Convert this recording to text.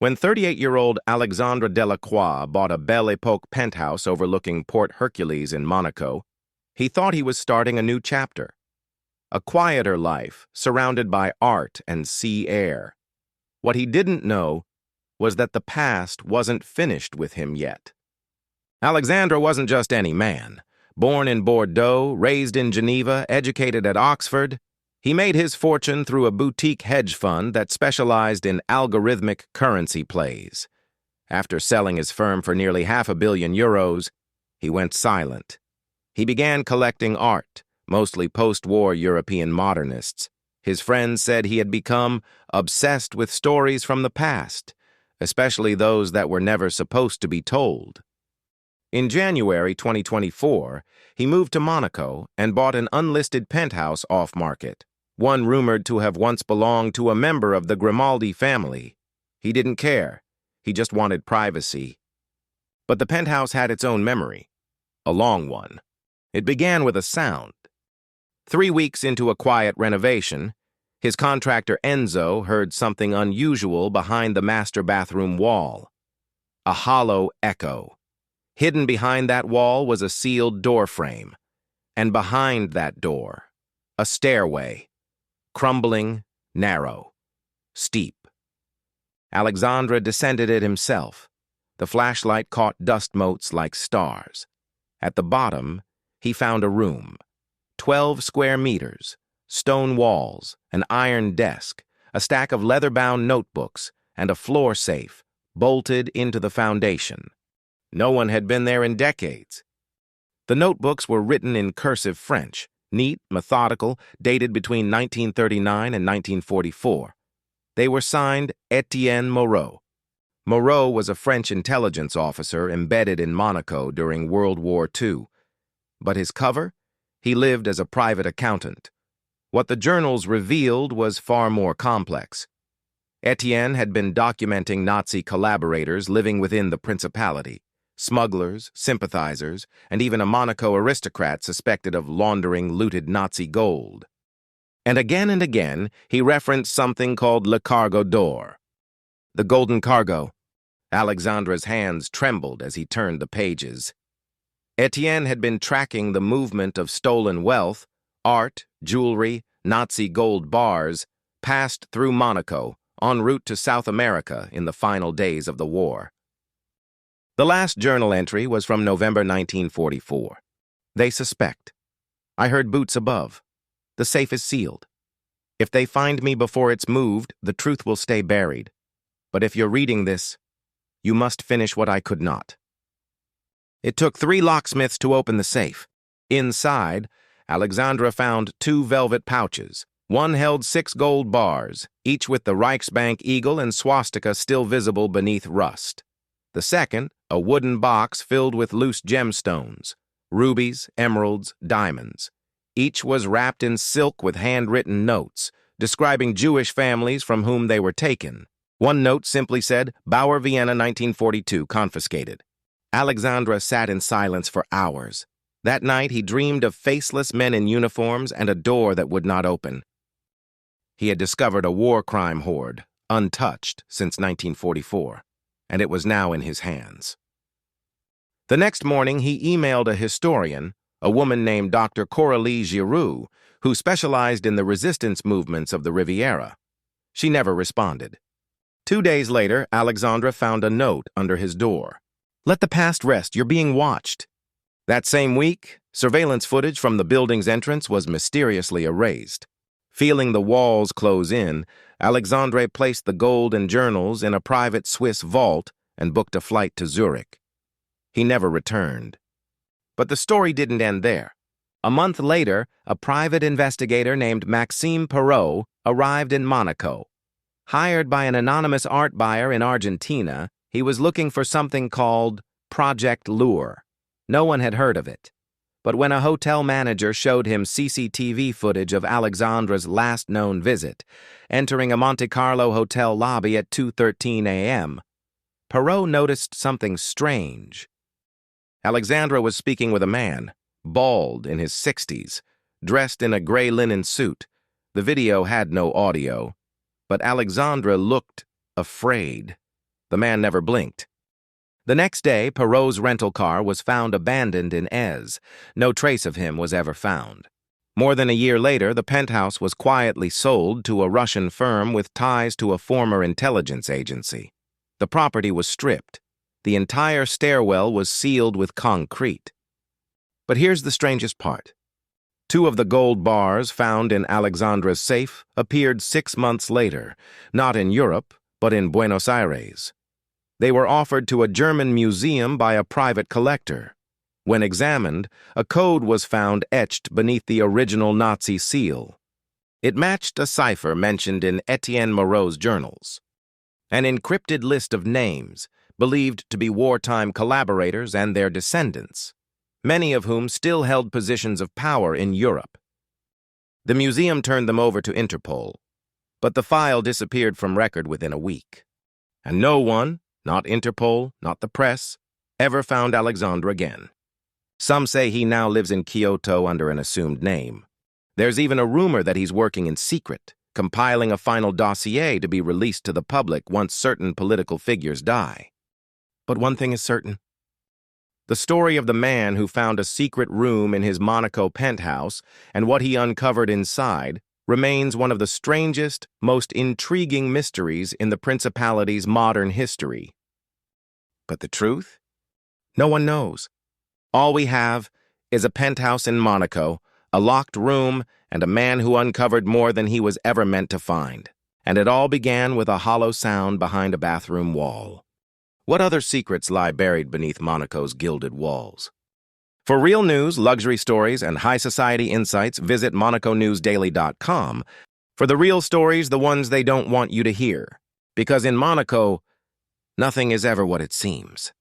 When 38-year-old Alexander Delacroix bought a Belle Époque penthouse overlooking Port Hercules in Monaco, he thought he was starting a new chapter. A quieter life, surrounded by art and sea air. What he didn't know was that the past wasn't finished with him yet. Alexander wasn't just any man. Born in Bordeaux, raised in Geneva, educated at Oxford, he made his fortune through a boutique hedge fund that specialized in algorithmic currency plays. After selling his firm for nearly €500 million, he went silent. He began collecting art, mostly post-war European modernists. His friends said he had become obsessed with stories from the past, especially those that were never supposed to be told. In January 2024, he moved to Monaco and bought an unlisted penthouse off-market, one rumored to have once belonged to a member of the Grimaldi family. He didn't care. He just wanted privacy. But the penthouse had its own memory, a long one. It began with a sound. 3 weeks into a quiet renovation, his contractor Enzo heard something unusual behind the master bathroom wall. A hollow echo. Hidden behind that wall was a sealed door frame, and behind that door, a stairway. Crumbling, narrow, steep. Alexandre descended it himself. The flashlight caught dust motes like stars. At the bottom, he found a room. 12 square meters, stone walls, an iron desk, a stack of leather-bound notebooks, and a floor safe, bolted into the foundation. No one had been there in decades. The notebooks were written in cursive French, neat, methodical, dated between 1939 and 1944. They were signed Etienne Moreau. Moreau was a French intelligence officer embedded in Monaco during World War II. But his cover? He lived as a private accountant. What the journals revealed was far more complex. Etienne had been documenting Nazi collaborators living within the Principality. Smugglers, sympathizers, and even a Monaco aristocrat suspected of laundering looted Nazi gold. And again, he referenced something called Le Cargo d'Or. The golden cargo. Alexandre's hands trembled as he turned the pages. Etienne had been tracking the movement of stolen wealth, art, jewelry, Nazi gold bars, passed through Monaco, en route to South America in the final days of the war. The last journal entry was from November 1944. They suspect. I heard boots above. The safe is sealed. If they find me before it's moved, the truth will stay buried. But if you're reading this, you must finish what I could not. It took 3 locksmiths to open the safe. Inside, Alexandre found 2 velvet pouches. One held 6 gold bars, each with the Reichsbank eagle and swastika still visible beneath rust. The second, a wooden box filled with loose gemstones, rubies, emeralds, diamonds. Each was wrapped in silk with handwritten notes, describing Jewish families from whom they were taken. One note simply said, Bauer, Vienna, 1942, confiscated. Alexandre sat in silence for hours. That night, he dreamed of faceless men in uniforms and a door that would not open. He had discovered a war crime hoard, untouched since 1944, and it was now in his hands. The next morning, he emailed a historian, a woman named Dr. Coralie Giroux, who specialized in the resistance movements of the Riviera. She never responded. 2 days later, Alexandre found a note under his door. Let the past rest, you're being watched. That same week, surveillance footage from the building's entrance was mysteriously erased. Feeling the walls close in, Alexandre placed the gold and journals in a private Swiss vault and booked a flight to Zurich. He never returned. But the story didn't end there. A month later, a private investigator named Maxime Perrault arrived in Monaco. Hired by an anonymous art buyer in Argentina, he was looking for something called Project Lure. No one had heard of it. But when a hotel manager showed him CCTV footage of Alexandre's last known visit, entering a Monte Carlo hotel lobby at 2:13 a.m., Perrault noticed something strange. Alexandre was speaking with a man, bald in his 60s, dressed in a gray linen suit. The video had no audio, but Alexandre looked afraid. The man never blinked. The next day, Perrault's rental car was found abandoned in Aix. No trace of him was ever found. More than a year later, the penthouse was quietly sold to a Russian firm with ties to a former intelligence agency. The property was stripped. The entire stairwell was sealed with concrete. But here's the strangest part. 2 of the gold bars found in Alexandra's safe appeared 6 months later, not in Europe, but in Buenos Aires. They were offered to a German museum by a private collector. When examined, a code was found etched beneath the original Nazi seal. It matched a cipher mentioned in Etienne Moreau's journals. An encrypted list of names, believed to be wartime collaborators and their descendants, many of whom still held positions of power in Europe. The museum turned them over to Interpol, but the file disappeared from record within a week. And no one, not Interpol, not the press, ever found Alexandre again. Some say he now lives in Kyoto under an assumed name. There's even a rumor that he's working in secret, compiling a final dossier to be released to the public once certain political figures die. But one thing is certain. The story of the man who found a secret room in his Monaco penthouse and what he uncovered inside remains one of the strangest, most intriguing mysteries in the Principality's modern history. But the truth? No one knows. All we have is a penthouse in Monaco, a locked room, and a man who uncovered more than he was ever meant to find. And it all began with a hollow sound behind a bathroom wall. What other secrets lie buried beneath Monaco's gilded walls? For real news, luxury stories, and high society insights, visit MonacoNewsDaily.com. For the real stories, the ones they don't want you to hear. Because in Monaco, nothing is ever what it seems.